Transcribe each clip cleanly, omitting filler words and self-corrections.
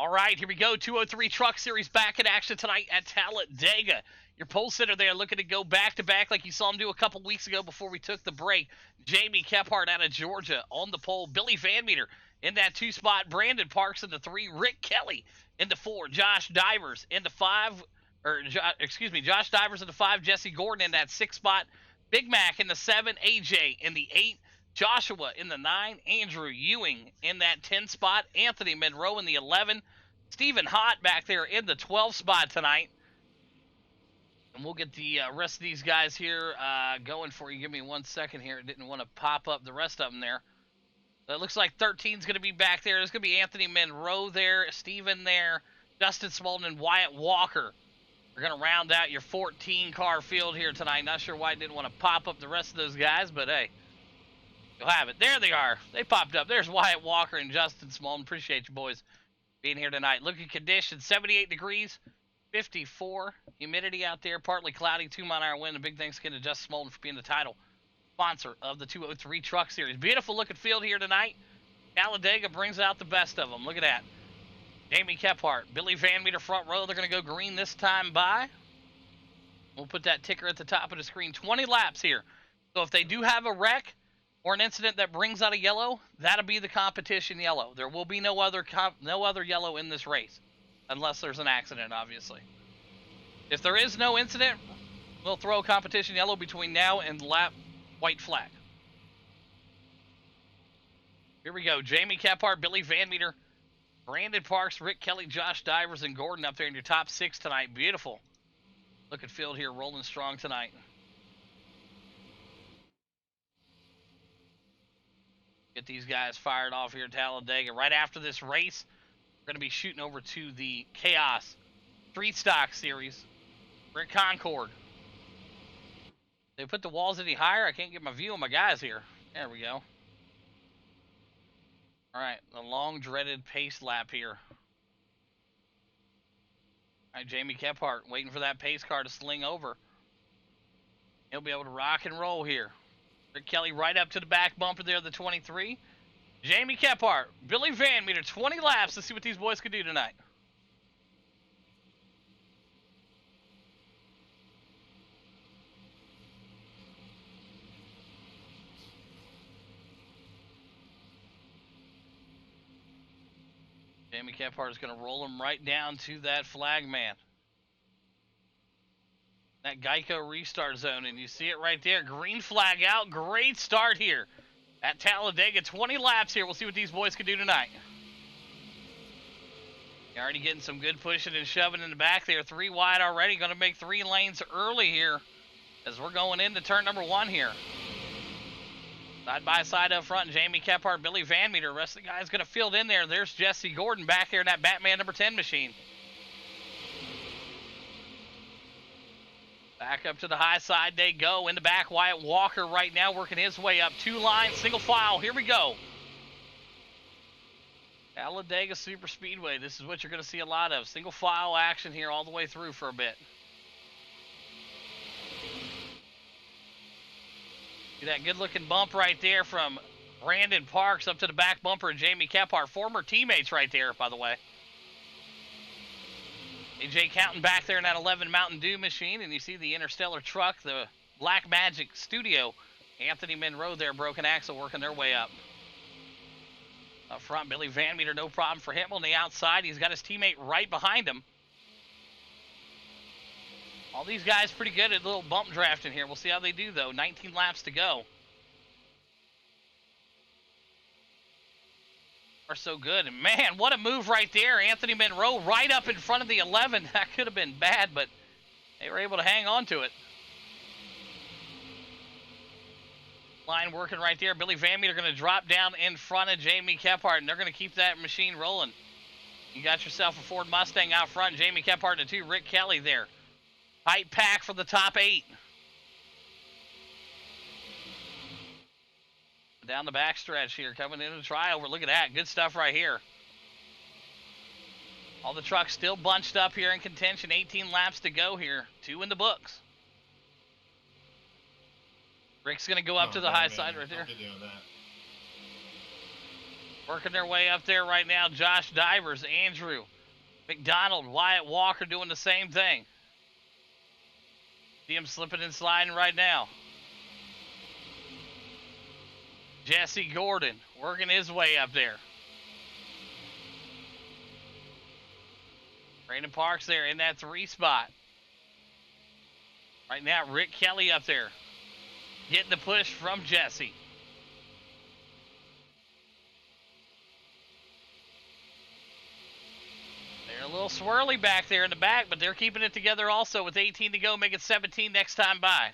All right, here we go. 203 Truck Series back in action tonight at Dega. Your pole sitter there looking to go back-to-back like you saw him do a couple weeks ago before we took the break. Jamie Kephart out of Georgia on the pole. Billy Van Meter in that 2 spot. Brandon Parks in the 3. Rick Kelly in the 4. Josh Divers in the 5. Josh Divers in the 5. Jesse Gordon in that 6 spot. Big Mac in the 7. AJ in the 8. Joshua in the 9, Andrew Ewing in that 10 spot, Anthony Monroe in the 11, Stephen Hott back there in the 12 spot tonight. And we'll get the rest of these guys here going for you. Give me 1 second here. Didn't want to pop up the rest of them there. It looks like 13's going to be back there. There's going to be Anthony Monroe there, Stephen there, Justin Smolden, and Wyatt Walker. We're going to round out your 14-car field here tonight. Not sure why I didn't want to pop up the rest of those guys, but hey. You'll have it. There they are. They popped up. There's Wyatt Walker and Justin Smolden. Appreciate you boys being here tonight. Look at conditions. 78 degrees, 54. Humidity out there. Partly cloudy. 2-mile-an-hour wind. A big thanks again to Justin Smolden for being the title sponsor of the 203 Truck Series. Beautiful looking field here tonight. Talladega brings out the best of them. Look at that. Jamie Kephart. Billy Van Meter front row. They're going to go green this time by. We'll put that ticker at the top of the screen. 20 laps here. So if they do have a wreck or an incident that brings out a yellow, that'll be the competition yellow. There will be no other yellow in this race, unless there's an accident, obviously. If there is no incident, we'll throw a competition yellow between now and lap white flag. Here we go. Jamie Kephart, Billy Van Meter, Brandon Parks, Rick Kelly, Josh Divers, and Gordon up there in your top 6 tonight. Beautiful looking field here, rolling strong tonight. Get these guys fired off here at Talladega. Right after this race, we're going to be shooting over to the Chaos Street Stock Series. We're at Concord. They put the walls any higher? I can't get my view on my guys here. There we go. All right, the long-dreaded pace lap here. All right, Jamie Kephart waiting for that pace car to sling over. He'll be able to rock and roll here. Rick Kelly right up to the back bumper there, the 23. Jamie Kephart, Billy Van Meter, 20 laps. Let's see what these boys can do tonight. Jamie Kephart is going to roll him right down to that flag man. That Geico restart zone, and you see it right there. Green flag out. Great start here at Talladega. 20 laps here. We'll see what these boys can do tonight. You're already getting some good pushing and shoving in the back there. 3 wide already. Going to make 3 lanes early here as we're going into turn number 1 here. Side by side up front, Jamie Kephart, Billy Van Meter. The rest of the guys going to field in there. There's Jesse Gordon back there in that Batman number 10 machine. Back up to the high side they go. In the back, Wyatt Walker right now working his way up. 2 lines, single file. Here we go. Talladega Super Speedway. This is what you're going to see a lot of. Single file action here all the way through for a bit. See that good looking bump right there from Brandon Parks up to the back bumper of Jamie Kephart. Former teammates right there, by the way. AJ Counting back there in that 11 Mountain Dew machine, and you see the Interstellar truck, the Black Magic Studio. Anthony Monroe there, broken axle, working their way up. Up front, Billy Van Meter, no problem for him. On the outside, he's got his teammate right behind him. All these guys pretty good at little bump drafting here. We'll see how they do, though. 19 laps to go. Are so good. And man, what a move right there. Anthony Monroe right up in front of the 11. That could have been bad, but they were able to hang on to it. Line working right there. Billy Van Meter going to drop down in front of Jamie Kephart, and they're going to keep that machine rolling. You got yourself a Ford Mustang out front. Jamie Kephart and 2. Rick Kelly there. Tight pack for the top 8. Down the back stretch here, coming into the tryover. Look at that. Good stuff right here. All the trucks still bunched up here in contention. 18 laps to go here. 2 in the books. Rick's going to go up to the high side right there. Working their way up there right now. Josh Divers, Andrew, McDonald, Wyatt Walker doing the same thing. See him slipping and sliding right now. Jesse Gordon working his way up there. Brandon Parks there in that 3 spot. Right now, Rick Kelly up there. Getting the push from Jesse. They're a little swirly back there in the back, but they're keeping it together also with 18 to go. Make it 17 next time by.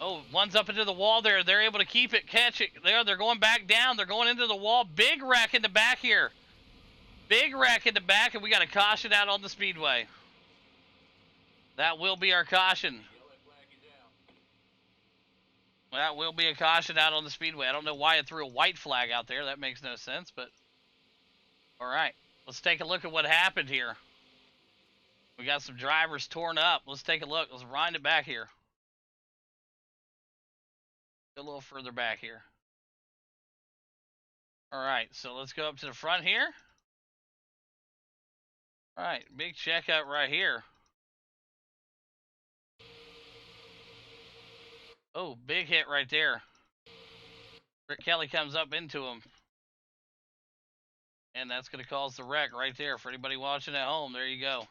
Oh, one's up into the wall there. They're able to keep it, catch it. They're going back down. They're going into the wall. Big wreck in the back here. Big wreck in the back, and we got a caution out on the speedway. That will be our caution. That will be a caution out on the speedway. I don't know why it threw a white flag out there. That makes no sense, but all right. Let's take a look at what happened here. We got some drivers torn up. Let's take a look. Let's wind it back here. Go a little further back here. All right, so let's go up to the front here. All right, big checkout right here. Oh, big hit right there. Rick Kelly comes up into him. And that's going to cause the wreck right there for anybody watching at home. There you go.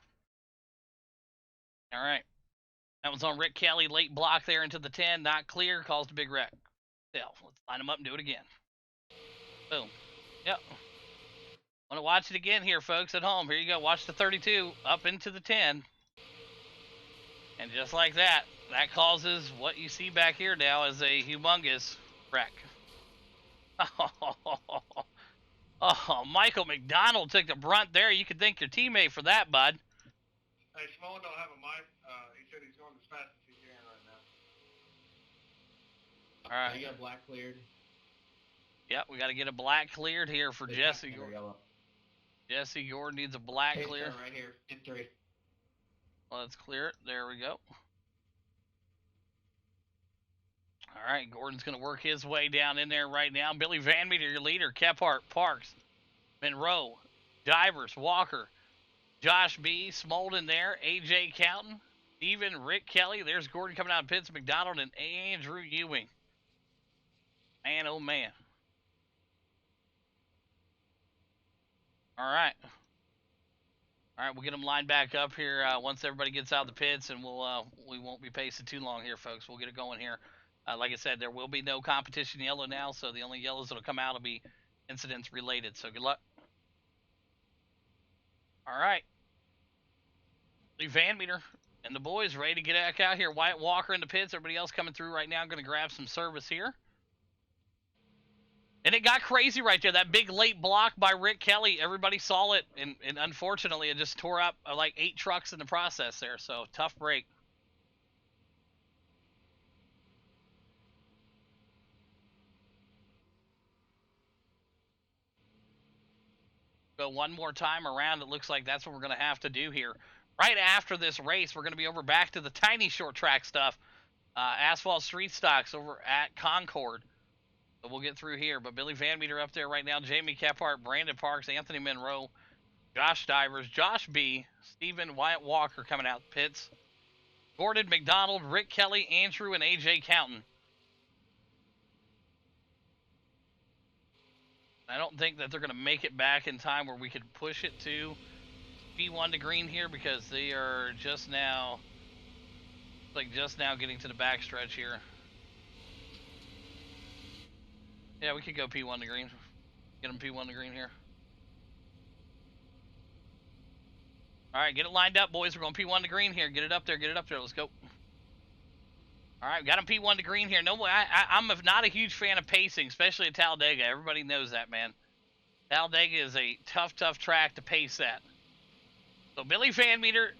All right. That was on Rick Kelly. Late block there into the 10. Not clear. Caused a big wreck. Still, let's line them up and do it again. Boom. Yep. Want to watch it again here, folks, at home. Here you go. Watch the 32 up into the 10. And just like that, that causes what you see back here now as a humongous wreck. Oh, Michael McDonald took the brunt there. You could thank your teammate for that, bud. Hey, Small don't have a mic. He said he's going as fast as he can right now. All right. You got black cleared. Yep, we got to get a black cleared here for Jesse Gordon. Jesse Gordon needs a black clear. Right here, in 3. Let's clear it. There we go. All right, Gordon's going to work his way down in there right now. Billy Van Meter, your leader. Kephart, Parks, Monroe, Divers, Walker, Josh B, Smolden there, AJ Counton, Steven, Rick Kelly. There's Gordon coming out of pits, McDonald, and Andrew Ewing. Man, oh man. All right. All right, we'll get them lined back up here once everybody gets out of the pits, and we won't be pacing too long here, folks. We'll get it going here. Like I said, there will be no competition yellow now, so the only yellows that will come out will be incidents related. So good luck. All right. Lee Van Meter and the boys ready to get back out here. Wyatt Walker in the pits. Everybody else coming through right now. I'm going to grab some service here. And it got crazy right there. That big late block by Rick Kelly. Everybody saw it, and unfortunately, it just tore up like 8 trucks in the process there. So tough break. Go one more time around. It looks like that's what we're going to have to do here. Right after this race, we're going to be over back to the tiny short track stuff. Asphalt street stocks over at Concord. So we'll get through here. But Billy Van Meter up there right now. Jamie Kephart, Brandon Parks, Anthony Monroe, Josh Divers, Josh B, Steven, Wyatt Walker coming out pits. Gordon McDonald, Rick Kelly, Andrew, and AJ Counton. I don't think that they're going to make it back in time where we could push it to P1 to green here because they are just now getting to the back stretch here. Yeah, we could go P1 to green. Get them P1 to green here. All right, get it lined up, boys. We're going P1 to green here. Get it up there. Get it up there. Let's go. All right, we got him P1 to green here. No, I'm not a huge fan of pacing, especially at Talladega. Everybody knows that, man. Talladega is a tough track to pace at. So Billy Van Meter,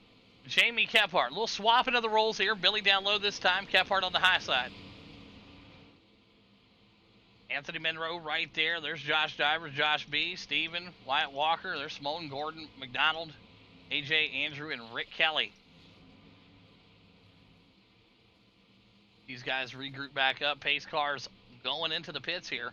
Jamie Kephart. A little swapping of the roles here. Billy down low this time. Kephart on the high side. Anthony Monroe right there. There's Josh Divers, Josh B, Steven, Wyatt Walker. There's Smolden, Gordon, McDonald, AJ, Andrew, and Rick Kelly. These guys regroup back up. Pace cars going into the pits here.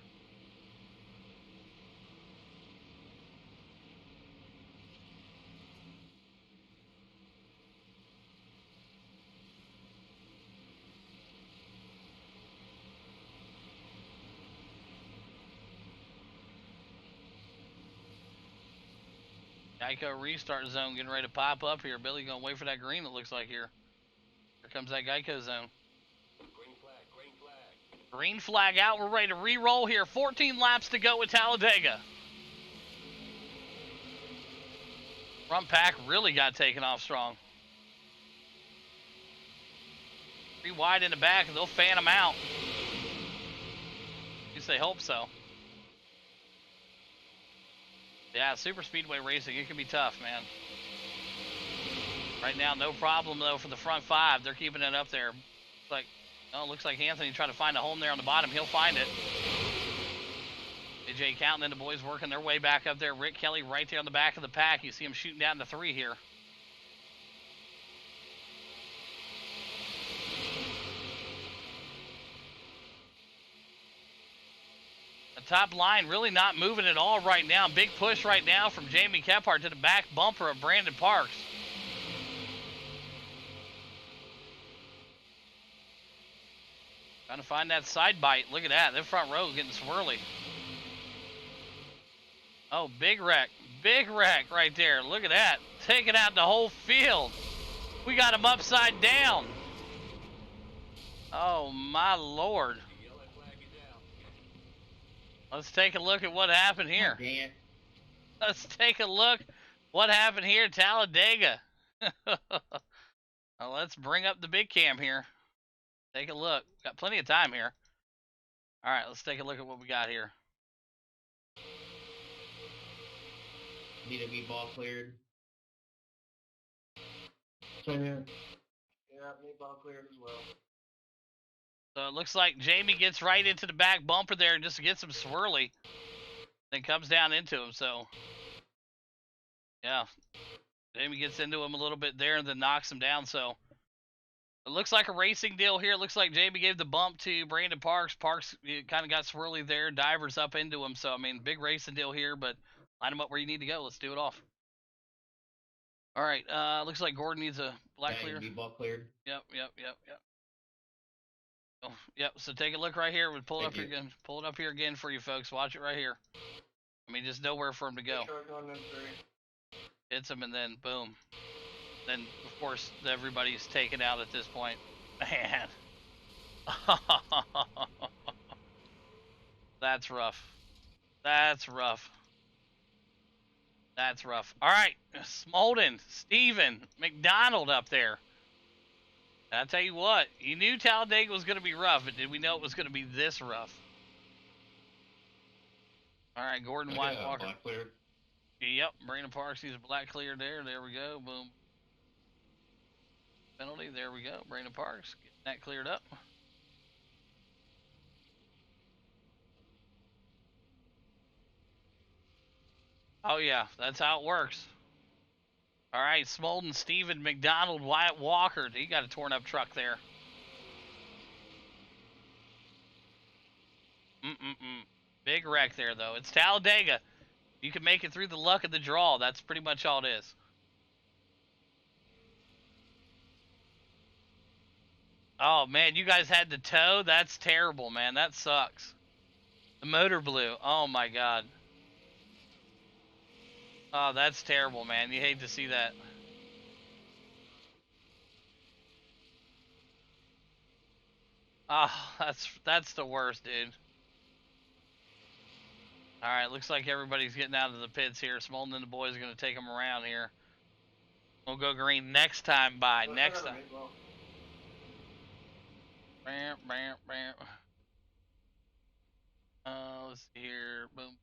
Geico restart zone getting ready to pop up here. Billy gonna wait for that green, it looks like here. Here comes that Geico zone. Green flag, green flag. Green flag out. We're ready to re-roll here. 14 laps to go with Talladega. Front pack really got taken off strong. 3 wide in the back, and they'll fan them out. At least they hope so. Yeah, super speedway racing, it can be tough, man. Right now, no problem, though, for the front 5. They're keeping it up there. Looks like Anthony trying to find a home there on the bottom. He'll find it. AJ Counting and the boys working their way back up there. Rick Kelly right there on the back of the pack. You see him shooting down to 3 here. The top line really not moving at all right now. Big push right now from Jamie Kephart to the back bumper of Brandon Parks. Trying to find that side bite. Look at that. That front row is getting swirly. Oh, big wreck. Big wreck right there. Look at that. Taking out the whole field. We got him upside down. Oh, my Lord. Let's take a look at what happened here. Let's take a look what happened here at Talladega. Well, let's bring up the big cam here. Take a look. Got plenty of time here. All right, let's take a look at what we got here. DW ball cleared. Same here. Yeah, me ball cleared as well. So it looks like Jamie gets right into the back bumper there and just gets him swirly. Then comes down into him, so. Yeah. Jamie gets into him a little bit there and then knocks him down, so. It looks like a racing deal here. It looks like Jamie gave the bump to Brandon Parks. Parks kind of got swirly there. Divers up into him, so, I mean, big racing deal here, but line him up where you need to go. Let's do it off. All right, looks like Gordon needs a black clear. Ball cleared. Yep. Oh, yep, so take a look right here. We'll pull it up here again. Pull it up here again for you folks. Watch it right here. I mean, just nowhere for him to go. Hits him and then boom. Then, of course, everybody's taken out at this point. Man. That's rough. That's rough. That's rough. All right, Smolden, Steven, McDonald up there. I'll tell you what, you knew Talladega was going to be rough, but did we know it was going to be this rough? All right, Gordon White Walker. Black cleared. Yep, Brandon Parks, he's a black clear there. There we go. Boom. Penalty. There we go. Brandon Parks getting that cleared up. Oh, yeah, that's how it works. All right, Smolden, Steven, McDonald, Wyatt Walker. He got a torn up truck there. Big wreck there, though. It's Talladega. You can make it through the luck of the draw. That's pretty much all it is. Oh, man, you guys had to tow? That's terrible, man. That sucks. The motor blew. Oh, my God. Oh, that's terrible, man. You hate to see that. Oh, that's the worst, dude. All right, looks like everybody's getting out of the pits here. Smolden and the boys are going to take them around here. We'll go green next time by. Next time. Bam, bam, bam. Let's see here. Boom.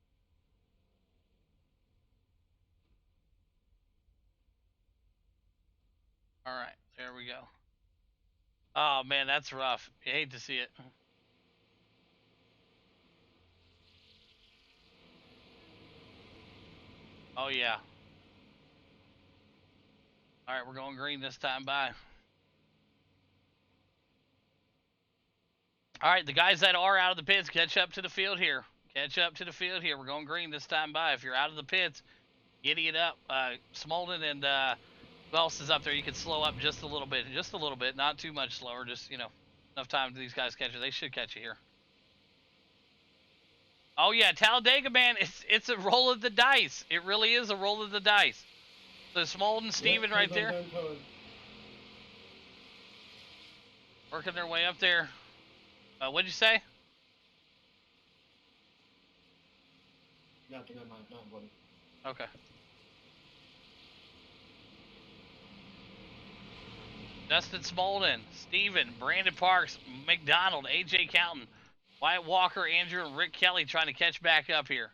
All right, there we go. Oh, man, that's rough. You hate to see it. Oh, yeah. All right, we're going green this time. Bye. All right, the guys that are out of the pits, catch up to the field here. Catch up to the field here. We're going green this time. Bye. If you're out of the pits, giddy it up. Smolden and who else is up there? You can slow up just a little bit. Just a little bit. Not too much slower. Just, you know, enough time for these guys to catch you. They should catch you here. Oh yeah, Talladega, man, it's a roll of the dice. It really is a roll of the dice. So Smolden, Steven right there, working their way up there. What'd you say? Nothing, not buddy. Okay. Justin Smolden, Steven, Brandon Parks, McDonald, AJ Counton, Wyatt Walker, Andrew, and Rick Kelly trying to catch back up here.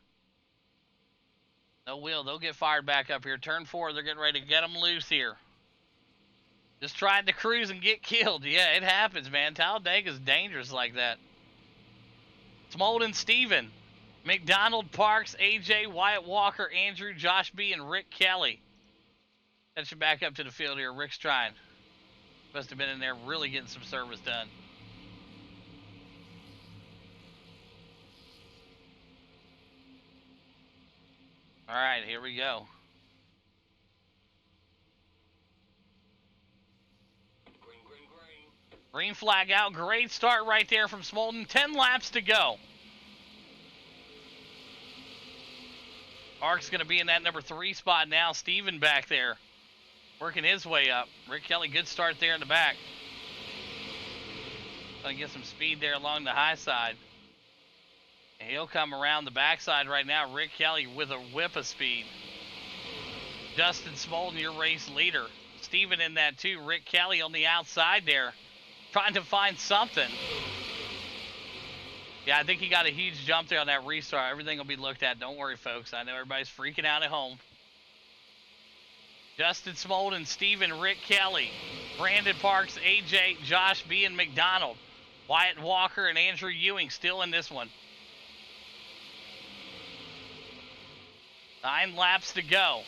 No will. They'll get fired back up here. Turn 4, they're getting ready to get them loose here. Just trying to cruise and get killed. Yeah, it happens, man. Talladega's dangerous like that. Smolden, Steven, McDonald, Parks, AJ, Wyatt Walker, Andrew, Josh B, and Rick Kelly. Catching back up to the field here. Rick's trying. Must have been in there really getting some service done. All right, here we go. Green flag out. Great start right there from Smolden. 10 laps to go. Park's going to be in that number 3 spot now. Steven back there working his way up. Rick Kelly, good start there in the back. Going to get some speed there along the high side. And he'll come around the backside right now. Rick Kelly with a whip of speed. Justin Smolden, your race leader. Steven in that too. Rick Kelly on the outside there, trying to find something. Yeah, I think he got a huge jump there on that restart. Everything will be looked at. Don't worry, folks. I know everybody's freaking out at home. Justin Smolden, Steven, Rick Kelly, Brandon Parks, AJ, Josh B, and McDonald. Wyatt Walker and Andrew Ewing still in this one. 9 laps to go.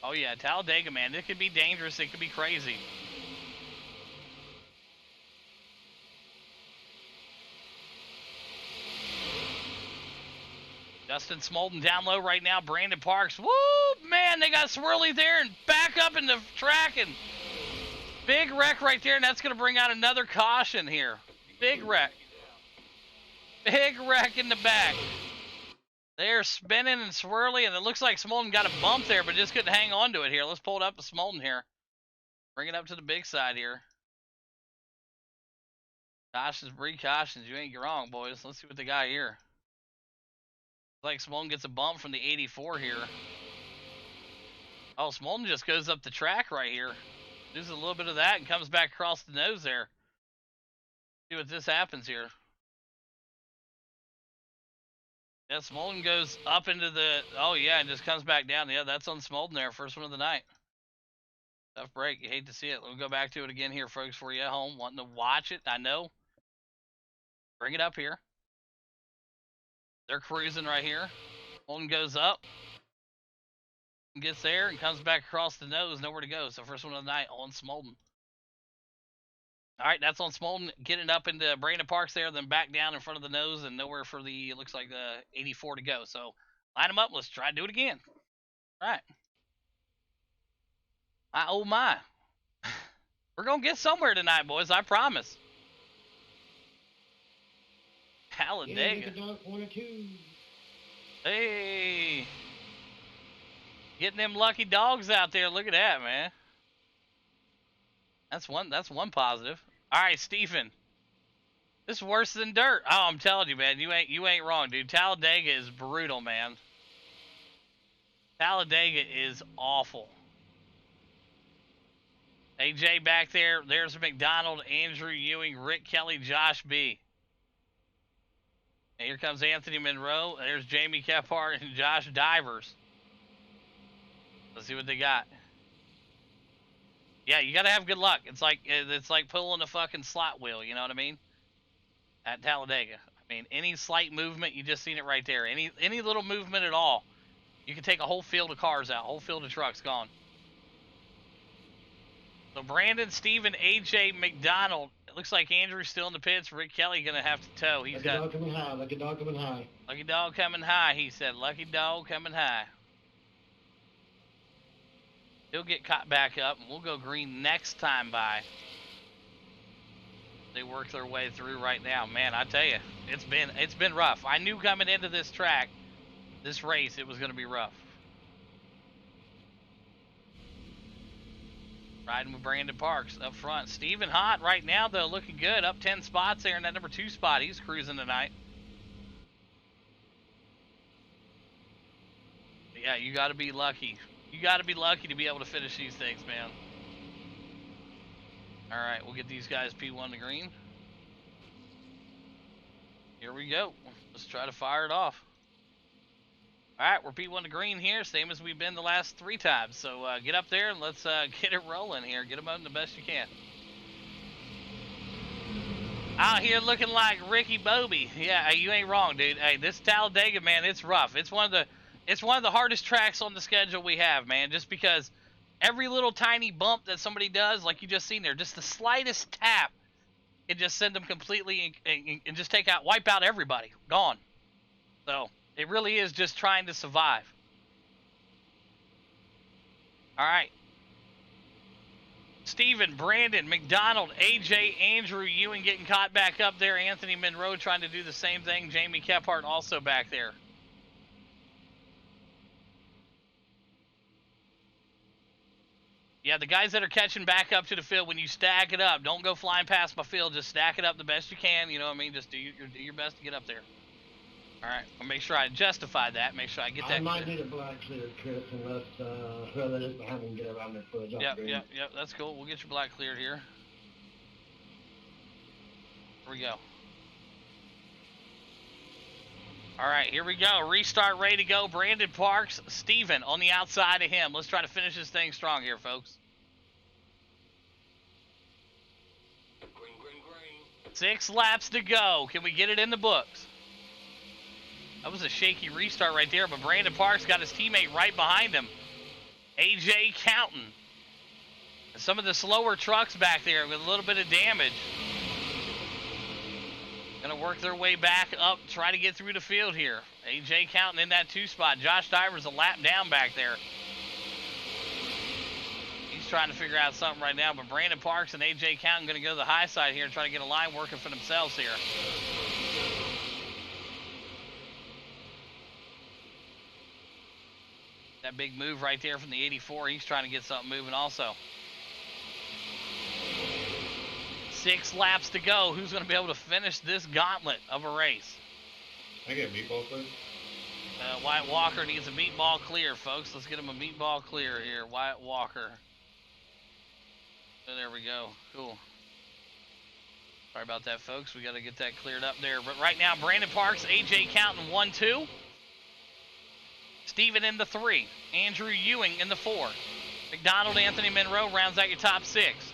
Oh yeah, Talladega, man. It could be dangerous. It could be crazy. Justin Smolden down low right now. Brandon Parks. Woo, man, they got Swirly there and back up in the track. And big wreck right there, and that's going to bring out another caution here. Big wreck. Big wreck in the back. They're spinning and swirly, and it looks like Smolden got a bump there, but just couldn't hang on to it here. Let's pull it up to Smolden here. Bring it up to the big side here. Cautions breed cautions. You ain't wrong, boys. Let's see what they got here. Looks like Smolden gets a bump from the 84 here. Oh, Smolden just goes up the track right here. Loses a little bit of that and comes back across the nose there. See what this happens here. Yeah, Smolden goes up into the, oh yeah, and just comes back down. Yeah, that's on Smolden there, first one of the night. Tough break, you hate to see it. We'll go back to it again here, folks, for you at home, wanting to watch it, I know. Bring it up here. They're cruising right here. Smolden goes up, gets there, and comes back across the nose, nowhere to go. So first one of the night on Smolden. All right, that's on Smolden, getting up into Brandon Parks there, then back down in front of the nose, and nowhere for the, it looks like the 84 to go. So line them up. Let's try to do it again. All right. Oh my. We're going to get somewhere tonight, boys. I promise. Talladega. Hey. Getting them lucky dogs out there. Look at that, man. That's one positive. All right, Stephen. This is worse than dirt. Oh, I'm telling you, man. You ain't wrong, dude. Talladega is brutal, man. Talladega is awful. AJ back there. There's McDonald, Andrew Ewing, Rick Kelly, Josh B. And here comes Anthony Monroe. There's Jamie Kephart and Josh Divers. Let's see what they got. Yeah, you gotta have good luck. It's like pulling a fucking slot wheel. You know what I mean? At Talladega. I mean, any slight movement, you just seen it right there. Any little movement at all, you can take a whole field of cars out, whole field of trucks gone. So Brandon, Steven, AJ, McDonald. It looks like Andrew's still in the pits. Rick Kelly gonna have to tow. He's got lucky dog coming high. Lucky dog coming high. Lucky dog coming high. He said, "Lucky dog coming high." He'll get caught back up, and we'll go green next time by. They work their way through right now. Man, I tell you, it's been rough. I knew coming into this track, this race, it was going to be rough. Riding with Brandon Parks up front. Steven Hott right now, though, looking good. Up 10 spots there in that number 2 spot. He's cruising tonight. But yeah, you got to be lucky. You got to be lucky to be able to finish these things, man. All right, we'll get these guys P1 to green. Here we go. Let's try to fire it off. All right, we're P1 to green here, same as we've been the last 3 times. So get up there and let's get it rolling here. Get them on the best you can. Out here looking like Ricky Bobby. Yeah, you ain't wrong, dude. Hey, this Talladega, man, it's rough. It's one of the hardest tracks on the schedule we have, man. Just because every little tiny bump that somebody does, like you just seen there, just the slightest tap, it just send them completely and just wipe out everybody. Gone. So it really is just trying to survive. All right. Steven, Brandon, McDonald, AJ, Andrew, Ewing getting caught back up there. Anthony Monroe trying to do the same thing. Jamie Kephart also back there. Yeah, the guys that are catching back up to the field, when you stack it up, don't go flying past my field. Just stack it up the best you can. You know what I mean? Just do your best to get up there. All right, I'll make sure I justify that. Make sure I get that. I might need a black clear, Chris, unless whoever is behind me can get around there for a jump. Yep. That's cool. We'll get your black cleared here. Here we go. All right, here we go. Restart, ready to go. Brandon Parks, Steven on the outside of him. Let's try to finish this thing strong here, folks. Green, green, green. 6 laps to go. Can we get it in the books? That was a shaky restart right there, but Brandon Parks got his teammate right behind him. AJ Counting. Some of the slower trucks back there with a little bit of damage. Gonna work their way back up, try to get through the field here. AJ Counting in that 2 spot. Josh Divers a lap down back there. He's trying to figure out something right now, but Brandon Parks and AJ Counting gonna go to the high side here and try to get a line working for themselves here. That big move right there from the 84. He's trying to get something moving also. 6 laps to go. Who's going to be able to finish this gauntlet of a race? Can I get a meatball, please? Wyatt Walker needs a meatball clear, folks. Let's get him a meatball clear here. Wyatt Walker. So there we go. Cool. Sorry about that, folks. We got to get that cleared up there. But right now, Brandon Parks, AJ Counting 1-2. Steven in the 3. Andrew Ewing in the 4. McDonald, Anthony Monroe rounds out your top 6.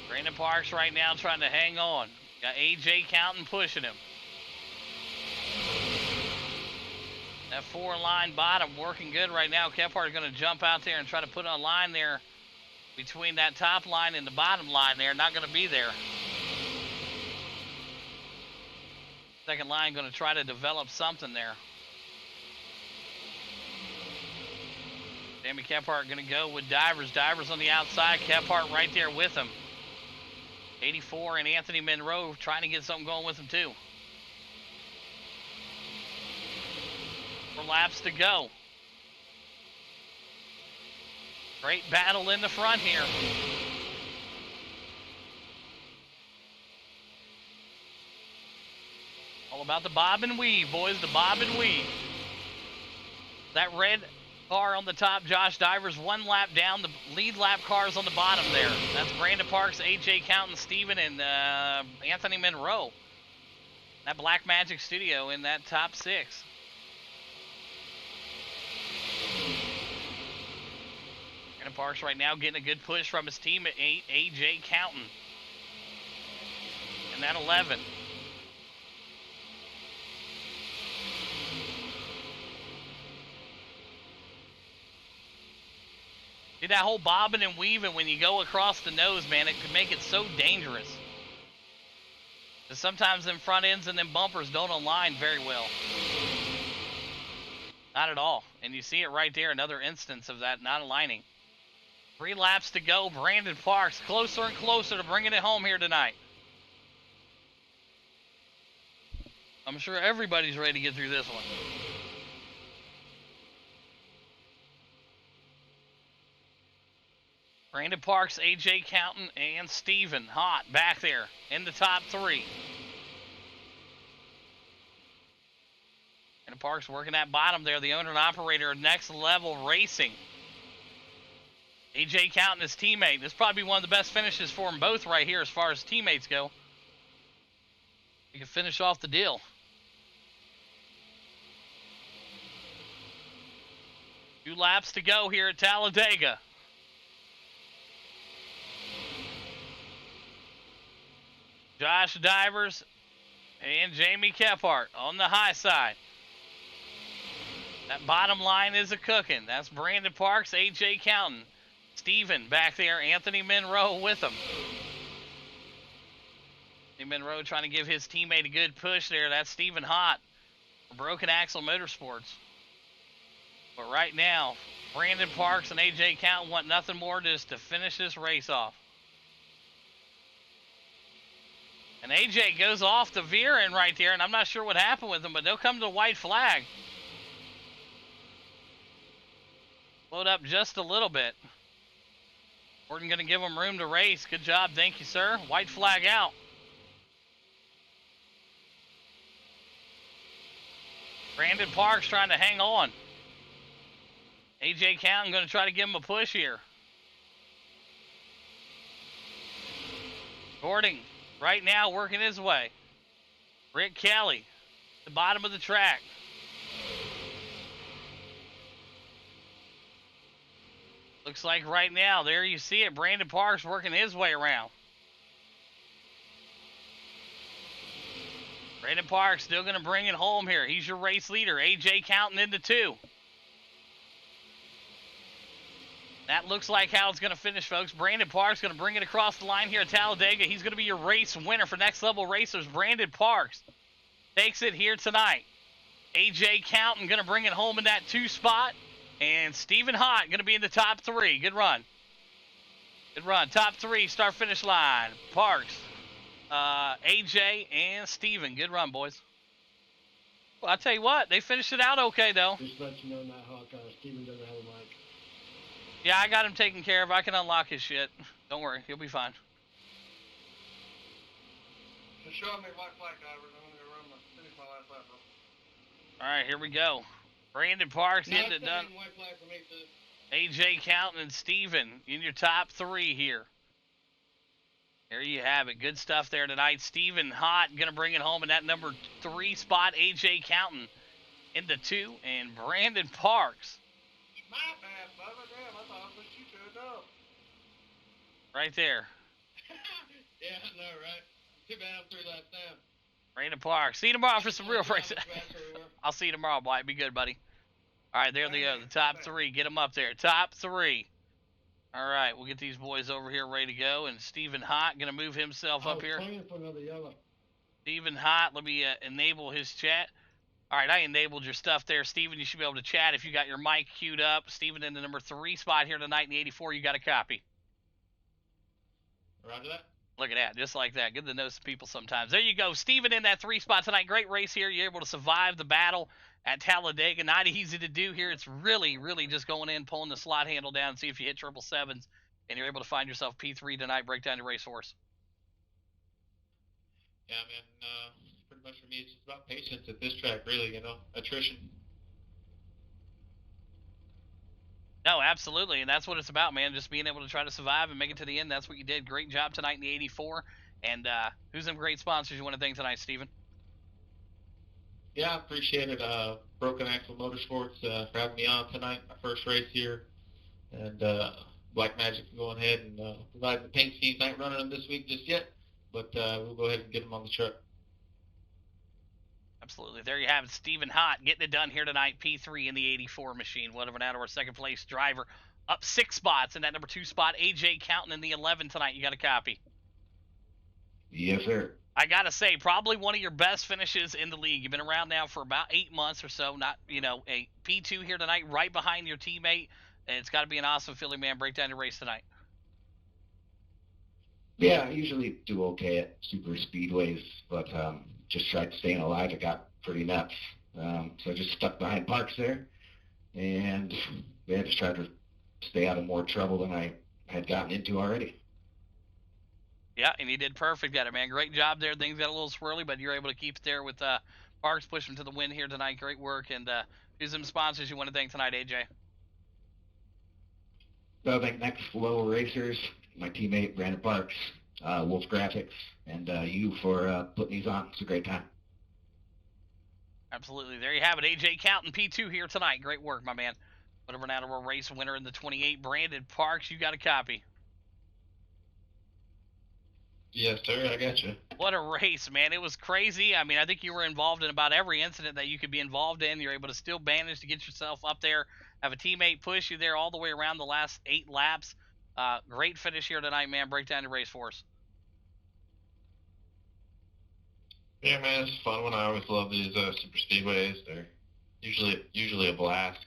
Brandon Parks right now trying to hang on. Got AJ Counting pushing him. That 4 line bottom working good right now. Kephart is going to jump out there and try to put a line there between that top line and the bottom line there. Not going to be there. Second line going to try to develop something there. Jamie Kephart going to go with Divers. Divers on the outside. Kephart right there with him. 84 and Anthony Monroe trying to get something going with him too. 4 laps to go. Great battle in the front here. All about the bob and weave, boys, the bob and weave. That red car on the top, Josh Divers, 1 lap down. The lead lap cars on the bottom there. That's Brandon Parks, AJ Counting, Steven, and Anthony Monroe. That Black Magic Studio in that top 6. Brandon Parks right now getting a good push from his team at 8, AJ Counting. And that 11. Dude, that whole bobbing and weaving when you go across the nose, man, it can make it so dangerous. Because sometimes them front ends and them bumpers don't align very well. Not at all. And you see it right there, another instance of that not aligning. 3 laps to go. Brandon Parks closer and closer to bringing it home here tonight. I'm sure everybody's ready to get through this one. Brandon Parks, AJ Counton, and Steven Hott back there in the top 3. Brandon Parks working that bottom there, the owner and operator of Next Level Racing. AJ Counton, his teammate. This is probably one of the best finishes for them both right here as far as teammates go. You can finish off the deal. Two laps to go here at Talladega. Josh Divers and Jamie Kephart on the high side. That bottom line is a cooking. That's Brandon Parks, AJ Counton. Steven back there, Anthony Monroe with him. Anthony Monroe trying to give his teammate a good push there. That's Steven Hott for Broken Axle Motorsports. But right now, Brandon Parks and AJ Counton want nothing more just to finish this race off. And AJ goes off the veering right there, and I'm not sure what happened with him, but they'll come to the white flag. Load up just a little bit. Gordon going to give him room to race. Good job. Thank you, sir. White flag out. Brandon Parks trying to hang on. AJ Counton going to try to give him a push here. Gordon right now working his way. Rick Kelly, the bottom of the track. Looks like right now, there you see it, Brandon Parks working his way around. Brandon Parks still going to bring it home here. He's your race leader. AJ Counton into 2. That looks like how it's going to finish, folks. Brandon Parks going to bring it across the line here at Talladega. He's going to be your race winner for Next Level Racers. Brandon Parks takes it here tonight. AJ Counton going to bring it home in that 2 spot. And Steven Hott going to be in the top 3. Good run. Good run. Top 3, start finish line. Parks, AJ, and Steven. Good run, boys. Well, I'll tell you what, they finished it out okay, though. Just let you know, Nighthawk, Steven doesn't have a mic. Yeah, I got him taken care of. I can unlock his shit. Don't worry, he'll be fine. Just show me white flag, Divers. I'm going to finish my last lap. All right, here we go. Brandon Parks No, getting it done. White flag for me, too. AJ Counton and Steven in your top 3 here. There you have it. Good stuff there tonight. Steven Hott going to bring it home in that number 3 spot. AJ Counton in the 2. And Brandon Parks. My bad, Bubba. Damn, I thought I pushed you to a dub. Right there. Yeah, I know, right? Too bad I'm 3 laps down. Brandon Parks. See you tomorrow for some real races. I'll see you tomorrow, Blight. Be good, buddy. All right, there they go. The top 3. Get them up there. Top 3. All right, we'll get these boys over here ready to go. And Steven Hott going to move himself up here. For another yellow. Steven Hott, let me enable his chat. All right, I enabled your stuff there. Steven, you should be able to chat if you got your mic queued up. Steven in the number 3 spot here tonight in the 84. You got a copy. Roger that. Look at that, just like that. Good to know some people sometimes. There you go. Steven in that 3 spot tonight. Great race here. You're able to survive the battle at Talladega. Not easy to do here. It's really, really just going in, pulling the slot handle down, see if you hit 777s, and you're able to find yourself P3 tonight. Break down your racehorse. Yeah, man. Pretty much for me, it's just about patience at this track, really. Attrition. No, absolutely, and that's what it's about, man. Just being able to try to survive and make it to the end. That's what you did. Great job tonight in the 84. And who's some great sponsors you want to thank tonight, Steven? Yeah, I appreciate it. Broken Axle Motorsports for having me on tonight, my first race here. And Black Magic going ahead and provide the paint schemes. I ain't running them this week just yet, but we'll go ahead and get them on the truck. Absolutely. There you have it. Steven Hott getting it done here tonight. P3 in the 84 machine. Whatever an out-of-our second place driver. Up 6 spots in that number 2 spot. AJ Counton in the 11 tonight. You got a copy. Yes, sir. I gotta say, probably one of your best finishes in the league. You've been around now for about 8 months or so. Not, a P2 here tonight, right behind your teammate. And it's got to be an awesome feeling, man. Break down your race tonight. Yeah, I usually do okay at super speedways, but just tried staying alive. It got pretty nuts. So I just stuck behind Parks there, and yeah, just tried to stay out of more trouble than I had gotten into already. Yeah, and you did perfect at it, man. Great job there. Things got a little swirly, but you're able to keep it there with Parks pushing to the win here tonight. Great work. And who's some sponsors you want to thank tonight, AJ? So I think next Lowell Racers, my teammate Brandon Parks, Wolf Graphics, and you for putting these on. It's a great time. Absolutely. There you have it. AJ Counting P2 here tonight. Great work, my man. Whatever now to a race winner in the 28. Brandon Parks, you got a copy. Yes, sir. I got you. What a race, man. It was crazy. I mean, I think you were involved in about every incident that you could be involved in. You're able to still manage to get yourself up there, have a teammate push you there all the way around the last 8 laps. Great finish here tonight, man. Break down the race for us. Yeah, man, it's a fun one. I always love these super speedways. They're usually a blast.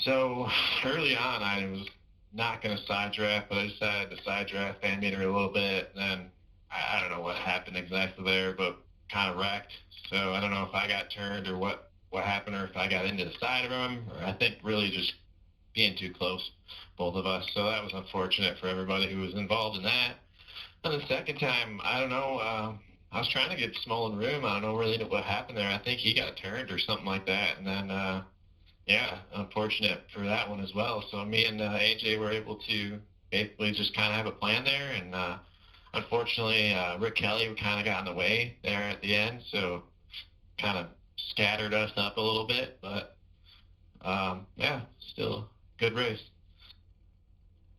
So early on, I was not going to side draft, but I decided to side draft fan meter a little bit. And then I don't know what happened exactly there, but kind of wrecked. So I don't know if I got turned or what happened, or if I got into the side of him, or I think really just being too close, both of us. So that was unfortunate for everybody who was involved in that. And the second time, I don't know. I was trying to give Smolin room. I don't know really what happened there. I think he got turned or something like that. And then, yeah, unfortunate for that one as well. So me and AJ were able to basically just kind of have a plan there. And unfortunately, Rick Kelly kind of got in the way there at the end. So kind of scattered us up a little bit. But, yeah, still a good race.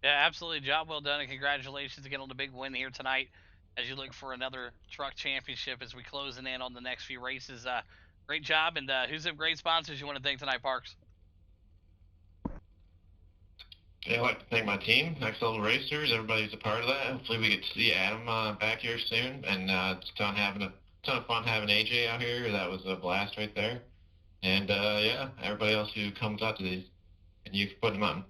Yeah, absolutely. Job well done, and congratulations again on the big win here tonight as you look for another truck championship as we closing in on the next few races. Great job, and who's some great sponsors you want to thank tonight, Parks? Yeah, I'd like to thank my team, Next Level Racers. Everybody's a part of that. Hopefully we get to see Adam back here soon. And it's a ton of fun having AJ out here. That was a blast right there. And yeah, everybody else who comes out to these, and you can put them on.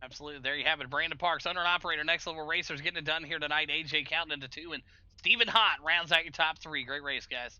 Absolutely. There you have it. Brandon Parks, owner and operator, Next Level Racers, getting it done here tonight. AJ counting into 2, and Stephen Hott rounds out your top 3. Great race, guys.